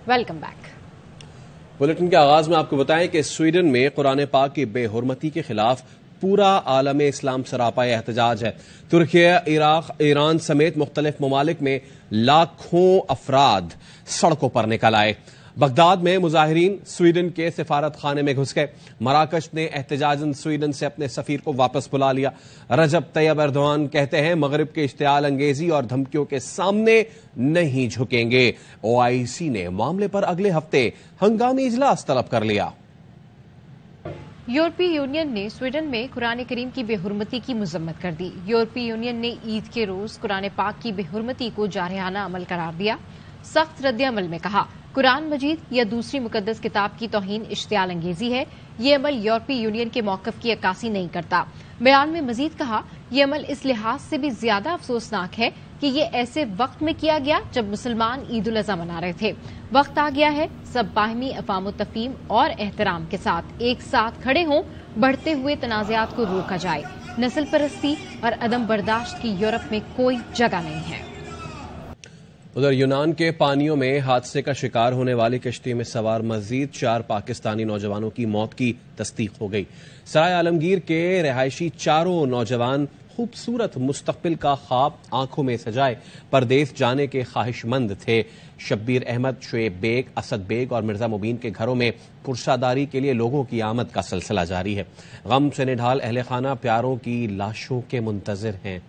Welcome back. Bulletin के आगाज में आपको बताएं कि स्वीडन में कुरान पाक की बेहुरमती के खिलाफ पूरा आलम इस्लाम सरापा एहतजाज है। तुर्की, इराक, ईरान समेत मुख्तलिफ ममालिक में लाखों अफराद सड़कों पर निकल आए। बगदाद में मुजाहिरीन स्वीडन के सिफारत खाने में घुस गए। मराकश ने एहतजाजन स्वीडन से अपने सफीर को वापस बुला लिया। रजब तैयब एर्दोआन कहते हैं मगरिब के इश्तियाल अंगेजी और धमकियों के सामने नहीं झुकेंगे। OIC ने मामले पर अगले हफ्ते हंगामी इजलास तलब कर लिया। यूरोपीय यूनियन ने स्वीडन में कुरान करीम की बेहुरमती की मजम्मत कर दी। यूरोपीय यूनियन ने ईद के रोज कुरान पाक की बेहुरमती को जारहाना अमल करार दिया। सख्त रद्द-ए-अमल में कहा, कुरान मजीद या दूसरी मुकद्दस किताब की तौहीन इश्तियाल अंगेजी है। ये अमल यूरोपीय यूनियन के मौकफ की अक्कासी नहीं करता। बयान में मजीद कहा, ये अमल इस लिहाज से भी ज्यादा अफसोसनाक है कि ये ऐसे वक्त में किया गया जब मुसलमान ईद उल अज़हा मना रहे थे। वक्त आ गया है सब बाहमी अफ़ाम तफ़हीम और एहतराम के साथ एक साथ खड़े हों, बढ़ते हुए तनाज़ात को रोका जाए। नस्ल परस्ती और अदम बर्दाश्त की यूरोप में कोई जगह नहीं है। उधर यूनान के पानियों में हादसे का शिकार होने वाली कश्ती में सवार मजीद 4 पाकिस्तानी नौजवानों की मौत की तस्दीक हो गई। सराय आलमगीर के रिहायशी चारों नौजवान खूबसूरत मुस्तकबिल का ख्वाब आंखों में सजाए परदेस जाने के ख्वाहिशमंद थे। शब्बीर अहमद, शुएब बेग, असद बेग और मिर्जा मुबीन के घरों में पुरशादारी के लिए लोगों की आमद का सिलसिला जारी है। गम से निढाल अहले खाना प्यारों की लाशों के मुंतजिर हैं।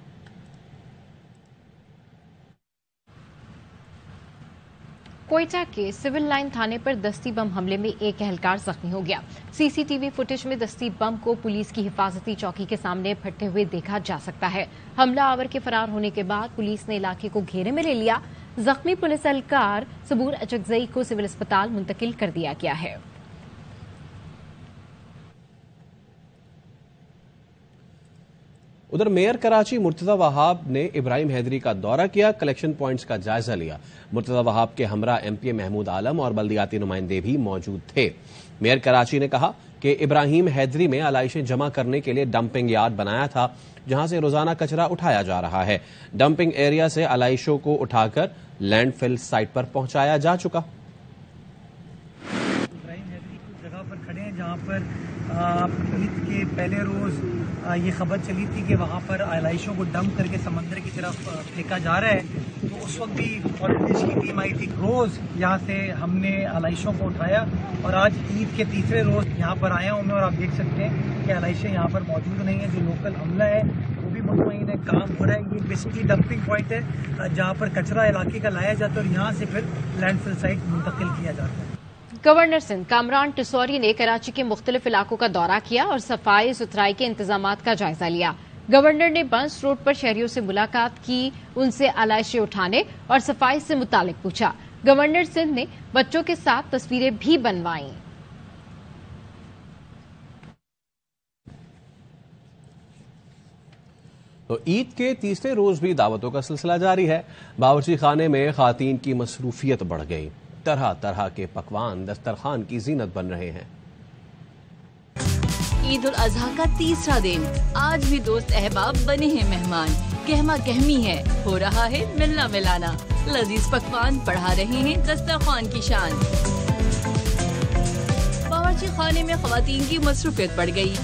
कोयटा के सिविल लाइन थाने पर दस्ती बम हमले में एक एहलकार जख्मी हो गया। CCTV फुटेज में दस्ती बम को पुलिस की हिफाजती चौकी के सामने फटते हुए देखा जा सकता है। हमला आवर के फरार होने के बाद पुलिस ने इलाके को घेरे में ले लिया। जख्मी पुलिस एहलकार सबूर अचकजई को सिविल अस्पताल मुंतकिल कर दिया गया है। उधर मेयर कराची मुर्तजा वहाब ने इब्राहिम हैदरी का दौरा किया, कलेक्शन पॉइंट्स का जायजा लिया। मुर्तजा वहाब के हमरा MPA महमूद आलम और बल्दियाती नुमाइंदे भी मौजूद थे। मेयर कराची ने कहा कि इब्राहिम हैदरी में आलाइशें जमा करने के लिए डंपिंग यार्ड बनाया था, जहां से रोजाना कचरा उठाया जा रहा है। डंपिंग एरिया से आलाइशों को उठाकर लैंडफिल साइट पर पहुंचाया जा चुका। इब्राहिम हैदरी की जगह पर खड़े हैं जहां पर ईद के पहले रोज ये खबर चली थी कि वहाँ पर आलाइशों को डंप करके समंदर की तरफ फेंका जा रहा है। तो उस वक्त भी फॉरेस्ट की टीम आई थी। रोज यहाँ से हमने आलाइशों को उठाया और आज ईद के तीसरे रोज यहाँ पर आया हूँ मैं, और आप देख सकते हैं कि आलाइशें यहाँ पर मौजूद नहीं है। जो लोकल अमला है वो भी मुतमईन है, काम हो रहा है। ये बेसिकली डंपिंग पॉइंट है जहाँ पर कचरा इलाके का लाया जाता है और यहाँ से फिर लैंडफिल साइट मुंतकिल किया जाता है। गवर्नर सिंध कामरान टिसौरी ने कराची के मुख्तलिफ इलाकों का दौरा किया और सफाई सुथराई के इंतजामात का जायजा लिया। गवर्नर ने बंस रोड पर शहरियों से मुलाकात की, उनसे आलाइशें उठाने और सफाई से मुतालिक पूछा। गवर्नर सिंध ने बच्चों के साथ तस्वीरें भी बनवाईं। तो ईद के तीसरे रोज भी दावतों का सिलसिला जारी है। बावर्ची खाने में खातीन की मसरूफियत बढ़ गई। तरह तरह के पकवान दस्तरखान की जीनत बन रहे हैं। ईद उल अजहा का तीसरा दिन, आज भी दोस्त अहबाब बने हैं मेहमान। गहमा गहमी है, हो रहा है मिलना मिलाना। लजीज पकवान बढ़ा रहे हैं दस्तरखान की शान। बावर्ची खाने में खवातीन की मसरूफियत बढ़ गई।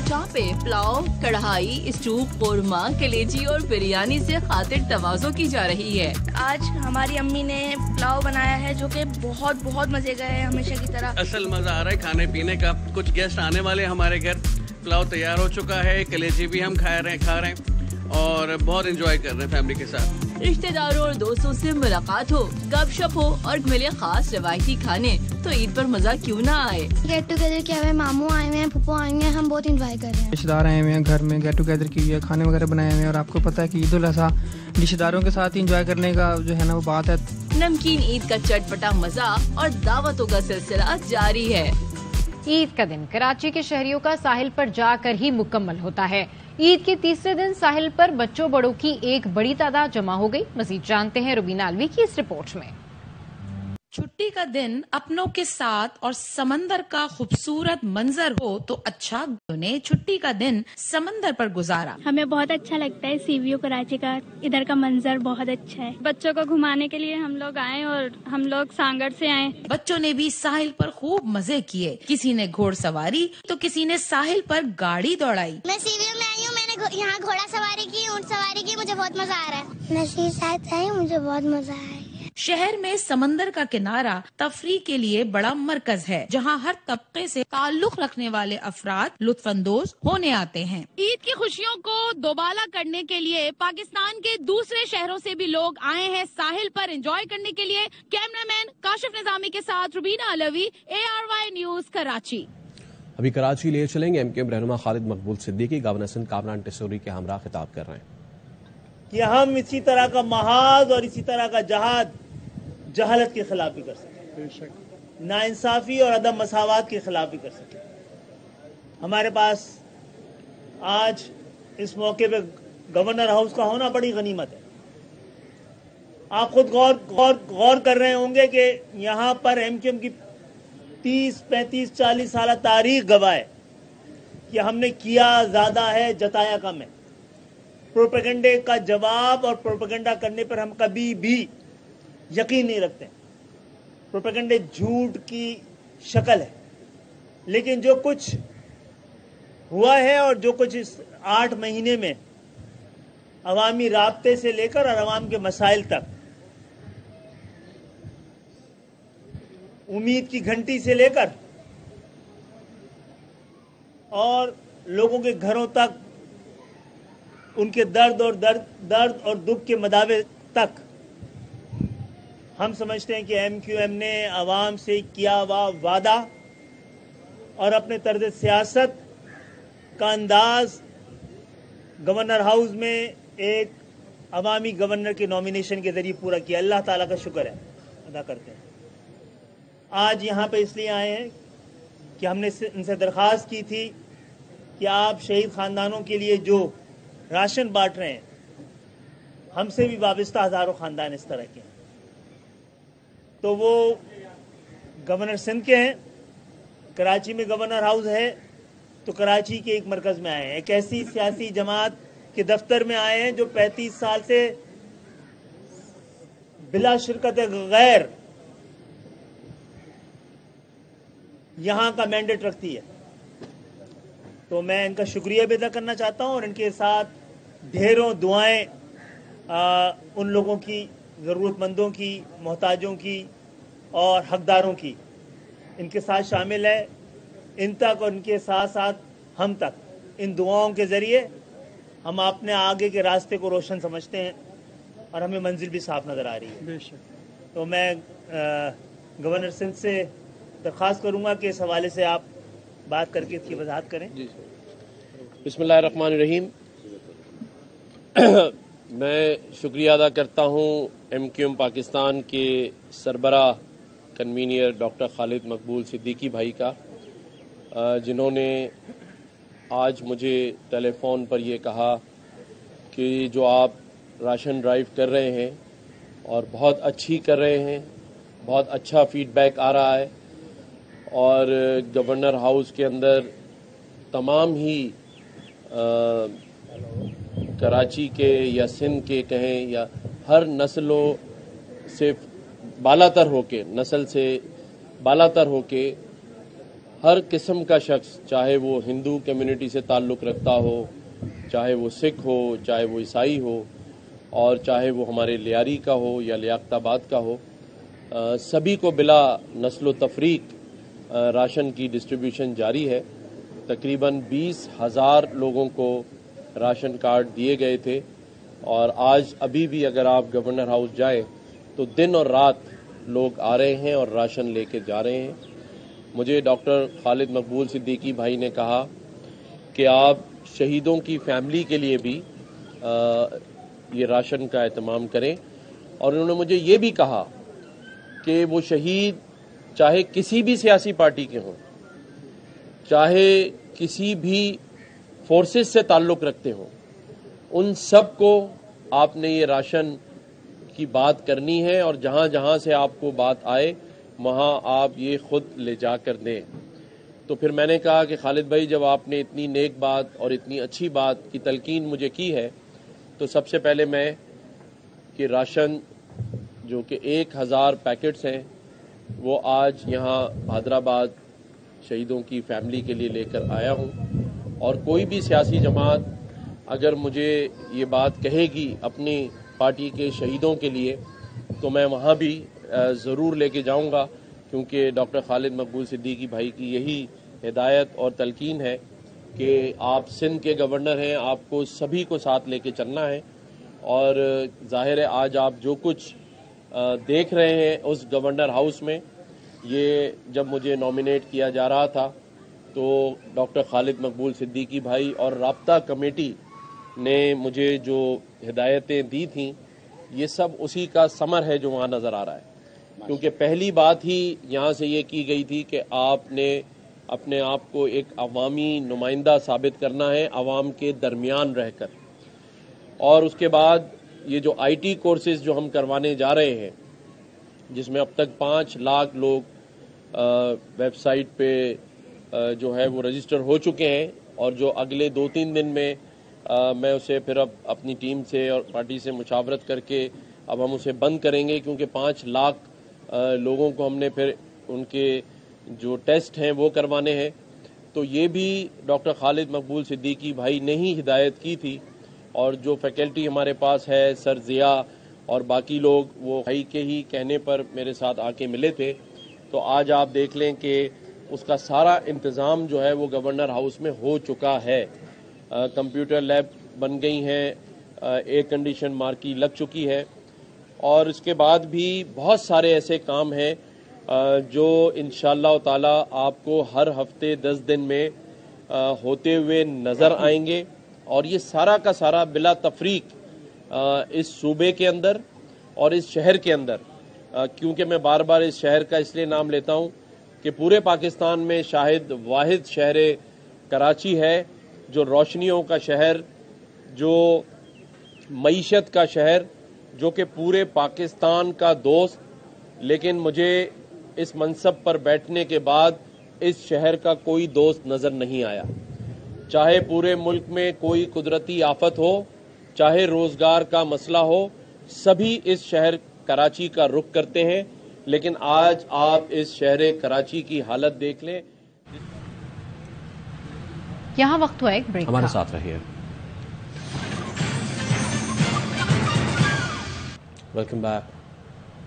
चापे, पुलाव, कढ़ाई, स्टू, कोरमा, कलेजी और बिरयानी से खातिर तवाज़ो की जा रही है। आज हमारी अम्मी ने पुलाव बनाया है जो कि बहुत बहुत मजे का है, हमेशा की तरह। असल मजा आ रहा है खाने पीने का। कुछ गेस्ट आने वाले हमारे घर। पुलाव तैयार हो चुका है, कलेजी भी हम खा रहे हैं और बहुत एंजॉय कर रहे हैं फैमिली के साथ। रिश्तेदारों और दोस्तों से मुलाकात हो, गपशप हो और मिले खास रवायती खाने, तो ईद पर मजा क्यों ना आए। गेट टुगेदर किया हुआ है, मामू आए हुए हैं, फूफो आए हुए हैं, हम बहुत एंजॉय कर रहे हैं। रिश्तेदार आए हुए हैं, घर में गेट टुगेदर की हुई है, खाने वगैरह बनाए हुए हैं। और आपको पता है कि ईद उल अज़हा रिश्तेदारों के साथ एंजॉय करने का जो है ना वो बात है। नमकीन ईद का चटपटा मजा और दावतों का सिलसिला जारी है। ईद का दिन कराची के शहरियों का साहिल पर जाकर ही मुकम्मल होता है। ईद के तीसरे दिन साहिल पर बच्चों बड़ों की एक बड़ी तादाद जमा हो गई। मजीद जानते हैं रुबीना अलवी की इस रिपोर्ट में। छुट्टी का दिन अपनों के साथ और समंदर का खूबसूरत मंजर हो तो अच्छा। उन्हें छुट्टी का दिन समंदर पर गुजारा। हमें बहुत अच्छा लगता है सीवीओ कराची का, इधर का मंजर बहुत अच्छा है। बच्चों को घुमाने के लिए हम लोग आए और हम लोग सांगड़ से आए। बच्चों ने भी साहिल पर खूब मजे किए। किसी ने घोड़सवारी तो किसी ने साहिल पर गाड़ी दौड़ाई। मैं सीवीओ में आई हूँ, मैंने यहाँ घोड़ा सवारी की, ऊंट सवारी की, मुझे बहुत मजा आ रहा है। नशीर साथ आई, मुझे बहुत मजा आया। शहर में समंदर का किनारा तफरीह के लिए बड़ा मरकज है, जहां हर तबके से ताल्लुक रखने वाले अफराद लुत्फानंदोज होने आते हैं। ईद की खुशियों को दोबाला करने के लिए पाकिस्तान के दूसरे शहरों से भी लोग आए हैं साहिल पर एंजॉय करने के लिए। कैमरामैन काशिफ निजामी के साथ रुबीना अलवी, ARY न्यूज कराची। अभी कराची ले चलेंगे MQM रहनुमा खालिद मकबूल सिद्दीकी गवर्नर सिंध कामरान टिसोरी के हमरा खिताब कर रहे हैं कि हम इसी तरह का महाज और इसी तरह का जहाद जहालत के खिलाफ भी कर सकें, नाइंसाफी और अदम मसावत के खिलाफ भी कर सकें। हमारे पास आज इस मौके पे गवर्नर हाउस का होना बड़ी गनीमत है। आप खुद गौर कर रहे होंगे कि यहाँ पर MQM की 30, 35, 40 साल तारीख गवाह है कि हमने किया ज्यादा है, जताया कम है। प्रोपेगेंडे का जवाब और प्रोपेगेंडा करने पर हम कभी भी यकीन नहीं रखते। प्रोपेगेंडे झूठ की शक्ल है, लेकिन जो कुछ हुआ है और जो कुछ इस 8 महीने में अवामी राब्ते से लेकर और अवाम के मसाइल तक, उम्मीद की घंटी से लेकर और लोगों के घरों तक, उनके दर्द और दुख के मदावे तक, हम समझते हैं कि MQM ने अवाम से किया हुआ वादा और अपने तर्ज सियासत का अंदाज गवर्नर हाउस में एक अवामी गवर्नर के नॉमिनेशन के जरिए पूरा किया। अल्लाह ताला का शुक्र है, अदा करते हैं। आज यहाँ पे इसलिए आए हैं कि हमने इनसे दरख्वास्त की थी कि आप शहीद खानदानों के लिए जो राशन बांट रहे हैं, हमसे भी वाबस्ता हजारों खानदान इस तरह के हैं, तो वो गवर्नर सिंध के हैं। कराची में गवर्नर हाउस है तो कराची के एक मरकज में आए हैं। एक ऐसी सियासी जमात के दफ्तर में आए हैं जो 35 साल से बिला शिरकत गैर यहाँ का मैंडेट रखती है। तो मैं इनका शुक्रिया भी अदा करना चाहता हूँ और इनके साथ ढेरों दुआएं उन लोगों की, ज़रूरतमंदों की, मोहताजों की और हकदारों की इनके साथ शामिल है। इन तक और इनके साथ साथ हम तक, इन दुआओं के ज़रिए हम अपने आगे के रास्ते को रोशन समझते हैं और हमें मंजिल भी साफ नज़र आ रही है। बेशक। तो मैं गवर्नर सिंध से दरख्वास्त करूँगा कि इस हवाले से आप बात करके इसकी वजाहत करें। बिस्मिल्लाहिर्रहमानिर्रहीम। मैं शुक्रिया अदा करता हूँ MQM पाकिस्तान के सरबराह कन्वीनियर डॉक्टर खालिद मकबूल सिद्दीकी भाई का, जिन्होंने आज मुझे टेलीफोन पर ये कहा कि जो आप राशन ड्राइव कर रहे हैं और बहुत अच्छी कर रहे हैं, बहुत अच्छा फीडबैक आ रहा है और गवर्नर हाउस के अंदर तमाम ही कराची के या सिंध के कहें या हर नस्लों से बालातर होके, नस्ल से बालातर होके हर किस्म का शख्स, चाहे वो हिंदू कम्युनिटी से ताल्लुक़ रखता हो, चाहे वो सिख हो, चाहे वो ईसाई हो और चाहे वो हमारे लियारी का हो या लियाकताबाद का हो, सभी को बिला नस्ल तफरीक राशन की डिस्ट्रीब्यूशन जारी है। तकरीबन 20,000 लोगों को राशन कार्ड दिए गए थे और आज अभी भी अगर आप गवर्नर हाउस जाएं तो दिन और रात लोग आ रहे हैं और राशन लेके जा रहे हैं। मुझे डॉक्टर खालिद मकबूल सिद्दीकी भाई ने कहा कि आप शहीदों की फैमिली के लिए भी ये राशन का एहतमाम करें और उन्होंने मुझे ये भी कहा कि वो शहीद चाहे किसी भी सियासी पार्टी के हों, चाहे किसी भी फोर्सेस से ताल्लुक़ रखते हों, उन सब को आपने ये राशन की बात करनी है और जहाँ जहाँ से आपको बात आए وہاں آپ یہ خود لے جا کر دیں. تو پھر میں نے کہا کہ خالد بھائی جب آپ نے اتنی نیک بات اور اتنی اچھی بات کی تلقین مجھے کی ہے تو سب سے پہلے میں کہ راشن جو کہ 1000 پیکٹس ہیں وہ آج یہاں حیدرآباد شہیدوں کی فیملی کے لیے لے کر آیا ہوں. اور کوئی بھی سیاسی جماعت اگر مجھے یہ بات کہے گی اپنی پارٹی کے شہیدوں کے لیے تو میں وہاں بھی ضرور لے کے جاؤں گا، کیونکہ ڈاکٹر خالد مقبول صدیقی بھائی کی یہی ہدایت اور تلقین ہے کہ آپ سندھ کے گورنر ہیں، آپ کو سبھی کو ساتھ لے کے چلنا ہے. اور ظاہر ہے آج آپ جو کچھ دیکھ رہے ہیں اس گورنر ہاؤس میں، یہ جب مجھے نامینیٹ کیا جا رہا تھا تو ڈاکٹر خالد مقبول صدیقی بھائی اور رابطہ کمیٹی نے مجھے جو ہدایتیں دی تھیں یہ سب اسی کا ثمر ہے جو وہاں نظر آ رہا ہے. کیونکہ پہلی بات ہی یہاں سے یہ کی گئی تھی کہ آپ نے اپنے آپ کو ایک عوامی نمائندہ ثابت کرنا ہے عوام کے درمیان رہ کر. اور اس کے بعد یہ جو آئی ٹی کورسز جو ہم کروانے جا رہے ہیں جس میں اب تک 5 لاکھ لوگ ویب سائٹ پہ جو ہے وہ رجسٹر ہو چکے ہیں، اور جو اگلے 2-3 دن میں میں اسے پھر اب اپنی ٹیم سے اور پارٹی سے مشاورت کر کے اب ہم اسے بند کریں گے، کیونکہ 5 لاکھ لوگوں کو ہم نے پھر ان کے جو ٹیسٹ ہیں وہ کروانے ہیں. تو یہ بھی ڈاکٹر خالد مقبول صدیقی بھائی نے ہی ہدایت کی تھی، اور جو فیکلٹی ہمارے پاس ہے سر ضیاء اور باقی لوگ وہ بھائی کے ہی کہنے پر میرے ساتھ آ کے ملے تھے. تو آج آپ دیکھ لیں کہ اس کا سارا انتظام جو ہے وہ گورنر ہاؤس میں ہو چکا ہے. کمپیوٹر لیب بن گئی ہیں، ایئر کنڈیشن مارکی لگ چکی ہے، اور اس کے بعد بھی بہت سارے ایسے کام ہیں جو انشاءاللہ تعالی آپ کو ہر ہفتے 10 دن میں ہوتے ہوئے نظر آئیں گے. اور یہ سارا کا سارا بلا تفریق اس صوبے کے اندر اور اس شہر کے اندر، کیونکہ میں بار بار اس شہر کا اس لیے نام لیتا ہوں کہ پورے پاکستان میں شاہد واحد شہر کراچی ہے جو روشنیوں کا شہر، جو معیشت کا شہر، جو کہ پورے پاکستان کا دوست. لیکن مجھے اس منصب پر بیٹھنے کے بعد اس شہر کا کوئی دوست نظر نہیں آیا. چاہے پورے ملک میں کوئی قدرتی آفت ہو، چاہے روزگار کا مسئلہ ہو، سبھی اس شہر کراچی کا رخ کرتے ہیں. لیکن آج آپ اس شہر کراچی کی حالت دیکھ لیں. یہاں وقت ہوا ایک بریک. ہمارے ساتھ رہیے. Welcome back.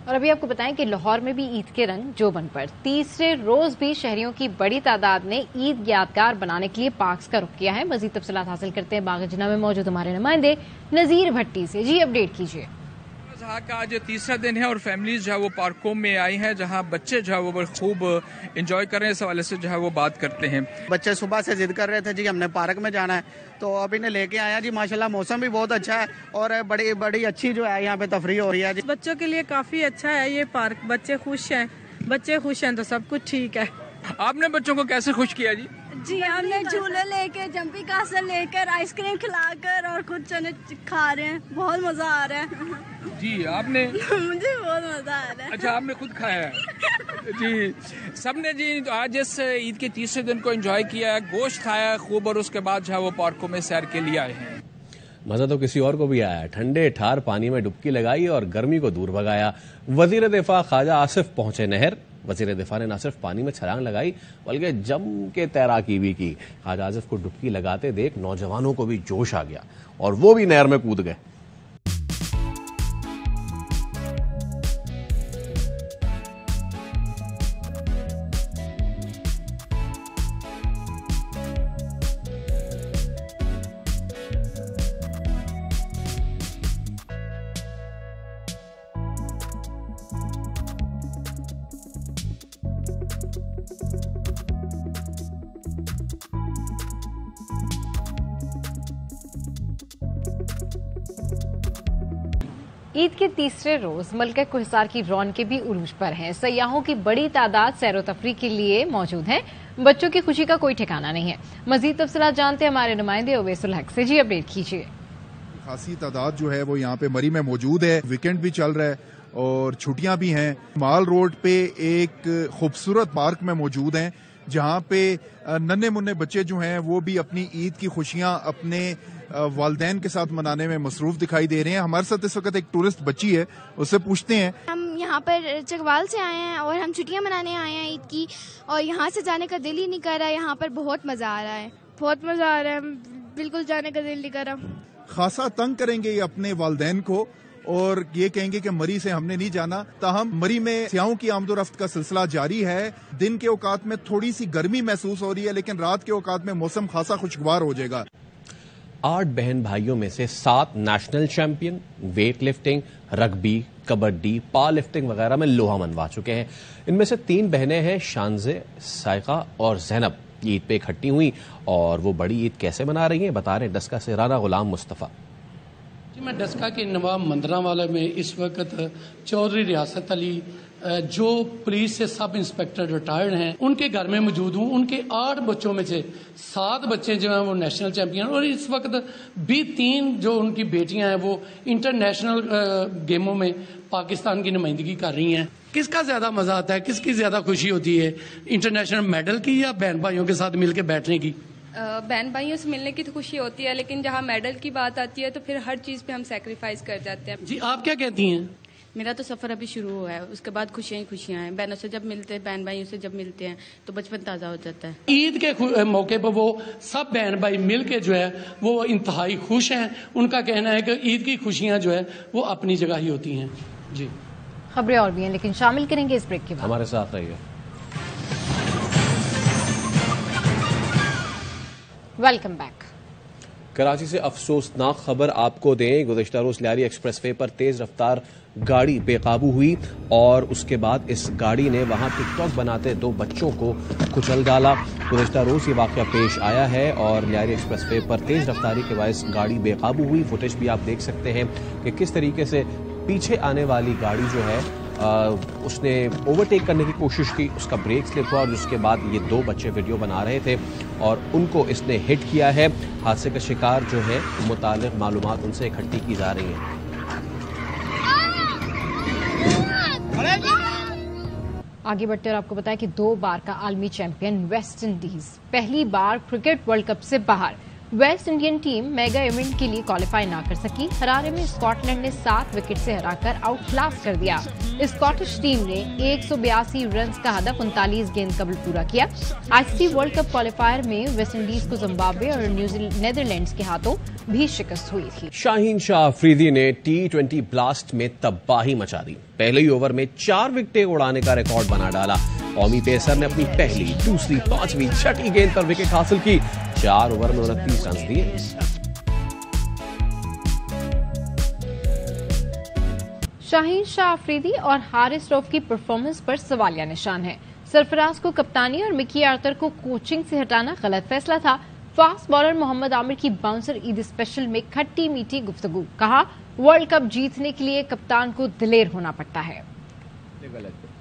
اور ابھی آپ کو بتائیں کہ لاہور میں بھی عید کے رنگ جوبن پر. تیسرے روز بھی شہریوں کی بڑی تعداد نے عید یادگار بنانے کے لیے پارکس کا رخ کیا ہے. مزید تفصیلات حاصل کرتے ہیں باغ جناح میں موجود ہمارے نمائندے نذیر بھٹی سے. جی اپڈیٹ کیجیے. کا آج تیسرا دن ہے اور فیملیز جو ہے وہ پارکوں میں آئی ہیں جہاں بچے جو ہے وہ خوب انجوائے کر رہے ہیں. اس حوالے سے جو ہے وہ بات کرتے ہیں. بچے صبح سے ضد کر رہے تھے جی ہم نے پارک میں جانا ہے تو اب انہیں لے کے آیا جی. ماشاءاللہ موسم بھی بہت اچھا ہے اور بڑی اچھی جو ہے یہاں پہ تفریح ہو رہی ہے جی. بچوں کے لیے کافی اچھا ہے یہ پارک. بچے خوش ہیں تو سب کچھ ٹھیک ہے. آپ نے بچوں کو کیسے خوش کیا جی؟ جی ہم نے جھولے لے کے جمپنگ کاسل لے کر آئس کریم کھلا کر اور خود چنے کھا رہے ہیں. بہت مزہ آ رہا ہے. جی آپ نے؟ مجھے بہت مزہ آ رہا ہے. اچھا آپ نے خود کھایا ہے؟ جی سب نے جی آج اس عید کے تیسرے دن کو انجوائے کیا ہے، گوشت کھایا ہے خوب، اور اس کے بعد جو ہے وہ پارکوں میں سیر کے لیے آئے ہیں. مزہ تو کسی اور کو بھی آیا. ٹھنڈے ٹھار پانی میں ڈبکی لگائی اور گرمی کو دور بھگایا. وزیر دفاع خواجہ آصف پہنچے نہر. وزیر دفاع نے نہ صرف پانی میں چھلانگ لگائی بلکہ جم کے تیراکی بھی کی. خواجہ آصف کو ڈبکی لگاتے دیکھ نوجوانوں کو بھی جوش آ گیا اور وہ بھی نہر میں کود گئے. عید کے تیسرے روز ملکہ کوہسار کی رونقیں بھی عروج پر ہیں. سیاحوں کی بڑی تعداد سیر و تفریح کے لیے موجود ہیں. بچوں کی خوشی کا کوئی ٹھکانہ نہیں ہے. مزید تفصیلات جانتے ہیں ہمارے نمائندے اویس الحق سے. جی اپڈیٹ کیجیے. خاصی تعداد جو ہے وہ یہاں پہ مری میں موجود ہے. ویکینڈ بھی چل رہا ہے اور چھٹیاں بھی ہیں. مال روڈ پہ ایک خوبصورت پارک میں موجود ہیں جہاں پہ ننھے منھے بچے جو ہیں وہ بھی اپنی عید کی خوشیاں اپنے والدین کے ساتھ منانے میں مصروف دکھائی دے رہے ہیں. ہمارے ساتھ اس وقت ایک ٹورسٹ بچی ہے, اس سے پوچھتے ہیں. ہم یہاں پر چکوال سے آئے ہیں اور ہم چھٹیاں منانے آئے ہیں عید کی, اور یہاں سے جانے کا دل ہی نہیں کر رہا ہے. یہاں پر بہت مزہ آ رہا ہے, بہت مزہ آ رہا ہے, بالکل جانے کا دل نہیں کر رہا. خاصا تنگ کریں گے یہ اپنے والدین کو اور یہ کہیں گے کہ مری سے ہم نے نہیں جانا. تاہم مری میں سیاحوں کی آمد و رفت کا سلسلہ جاری ہے. دن کے اوقات میں تھوڑی سی گرمی محسوس ہو رہی ہے, لیکن رات کے اوقات میں موسم خاصا خوشگوار ہو جائے گا. 8 بہن بھائیوں میں سے 7 national champion weight lifting, rugby, kabaddi, power lifting وغیرہ میں لوہا منوا چکے ہیں. ان میں سے 3 بہنیں ہیں شانزے, سائقہ اور زینب. عید پہ اکٹھی ہوئی اور وہ بڑی عید کیسے منا رہی ہیں بتا رہے ہیں ڈسکا سے رانا غلام مصطفیٰ. جی میں ڈسکا کے نواب مندرہ والے میں اس وقت چودھری ریاست علی جو پولیس سے سب انسپیکٹر ریٹائرڈ ہیں ان کے گھر میں موجود ہوں. ان کے 8 بچوں میں سے 7 بچے جو ہیں وہ نیشنل چیمپئن, اور اس وقت بھی 3 جو ان کی بیٹیاں ہیں وہ انٹرنیشنل گیموں میں پاکستان کی نمائندگی کر رہی ہیں. کس کا زیادہ مزہ آتا ہے, کس کی زیادہ خوشی ہوتی ہے, انٹرنیشنل میڈل کی یا بہن بھائیوں کے ساتھ مل کے بیٹھنے کی؟ بہن بھائیوں سے ملنے کی تو خوشی ہوتی ہے, لیکن جہاں میڈل کی بات آتی ہے تو پھر ہر چیز پہ ہم سیکریفائز کر جاتے ہیں. جی آپ کیا کہتی ہیں؟ میرا تو سفر ابھی شروع ہوا ہے, اس کے بعد خوشیاں ہی خوشیاں ہیں. بہنوں سے جب ملتے ہیں, بہن بھائیوں سے جب ملتے ہیں تو بچپن تازہ ہو جاتا ہے. عید کے موقع پر وہ سب بہن بھائی مل کے جو ہے وہ انتہائی خوش ہیں. ان کا کہنا ہے کہ عید کی خوشیاں جو ہے وہ اپنی جگہ ہی ہوتی ہیں. جی خبریں اور بھی ہیں لیکن شامل کریں گے اس بریک کے بعد. ہمارے ساتھ رہیے. Welcome back. کراچی سے افسوسناک خبر آپ کو دیں. گزشتہ روز لیاری ایکسپریس وے پر تیز رفتار گاڑی بے قابو ہوئی اور اس کے بعد اس گاڑی نے وہاں ٹک ٹاک بناتے 2 بچوں کو کچل ڈالا. گزشتہ روز یہ واقعہ پیش آیا ہے اور لیاری ایکسپریس وے پر تیز رفتاری کے باعث گاڑی بے قابو ہوئی. فوٹیج بھی آپ دیکھ سکتے ہیں کہ کس طریقے سے پیچھے آنے والی گاڑی جو ہے اس نے اوورٹیک کرنے کی کوشش کی, اس کا بریک سلپ ہوا اور اس کے بعد یہ 2 بچے ویڈیو بنا رہے تھے اور ان کو اس نے ہٹ کیا ہے. حادثے کا شکار جو ہے متعلق معلومات ان سے اکٹھی کی جا رہی ہیں. آگے بڑھتے اور آپ کو بتایا کہ 2 بار کا عالمی چیمپئن ویسٹ انڈیز پہلی بار کرکٹ ورلڈ کپ سے باہر. West Indian team mega event کے لیے کوالیفائی نہ کر سکی. ہرارے میں اسکاٹ لینڈ نے 7 وکٹ سے ہرا کر آؤٹ کلاس کر دیا. اسکاٹش ٹیم نے 182 رنز کا ہدف 39 گیند قبل پورا کیا. آئی سی سی ورلڈ کپ کوالیفائر میں ویسٹ انڈیز کو زمبابوے اور نیدرلینڈز کے ہاتھوں بھی شکست ہوئی تھی. شاہین شاہ آفریدی نے T20 بلاسٹ میں تباہی مچا دی. پہلے ہی اوور میں 4 وکٹیں اڑانے کا ریکارڈ بنا ڈالا. قومی پیسر نے اپنی پہلی, دوسری, 5ویں, 6ٹھی گیند پر وکٹ حاصل کی. 4 اوور میں 29 رنز دیے. شاہین شاہ آفریدی اور حارث روف کی پرفارمنس پر سوالیہ نشان ہے. سرفراز کو کپتانی اور مکی آرتر کو کوچنگ سے ہٹانا غلط فیصلہ تھا. فاسٹ بالر محمد عامر کی باؤنسر عید اسپیشل میں کھٹی میٹھی گفتگو. کہا ورلڈ کپ جیتنے کے لیے کپتان کو دلیر ہونا پڑتا ہے.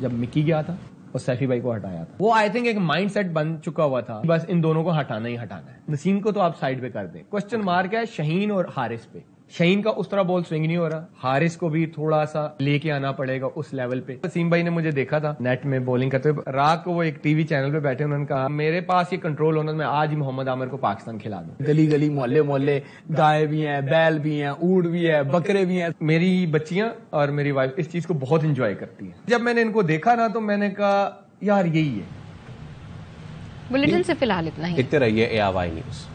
جب مکی گیا تھا اور سیفی بھائی کو ہٹایا تھا, وہ آئی تھنک ایک مائنڈ سیٹ بن چکا ہوا تھا, بس ان دونوں کو ہٹانا ہی ہٹانا ہے. نسیم کو تو آپ سائڈ پہ کر دیں. کوشچن مارک ہے شاہین اور حارث پہ. شاہین کا اس طرح بال سوئنگ نہیں ہو رہا, حارث کو بھی تھوڑا سا لے کے آنا پڑے گا اس لیول پہ. نسیم بھائی نے مجھے دیکھا تھا نیٹ میں بولنگ کرتے ہوئے, رات کو وہ ایک ٹی وی چینل پہ بیٹھے, انہوں نے کہا میرے پاس یہ کنٹرول ہونا, میں آج ہی محمد عامر کو پاکستان کھلا دوں. گلی گلی محلے محلے گائے بھی ہیں, بیل بھی ہیں, اونٹ بھی ہے, بکرے بھی ہیں. میری بچیاں اور میری وائف اس چیز کو بہت انجوائے کرتی ہیں. جب میں نے ان کو دیکھا نا تو میں نے کہا یار یہی ہے. بلیٹن سے فی الحال اتنا ہی. دیکھتے رہیے ARY نیوز.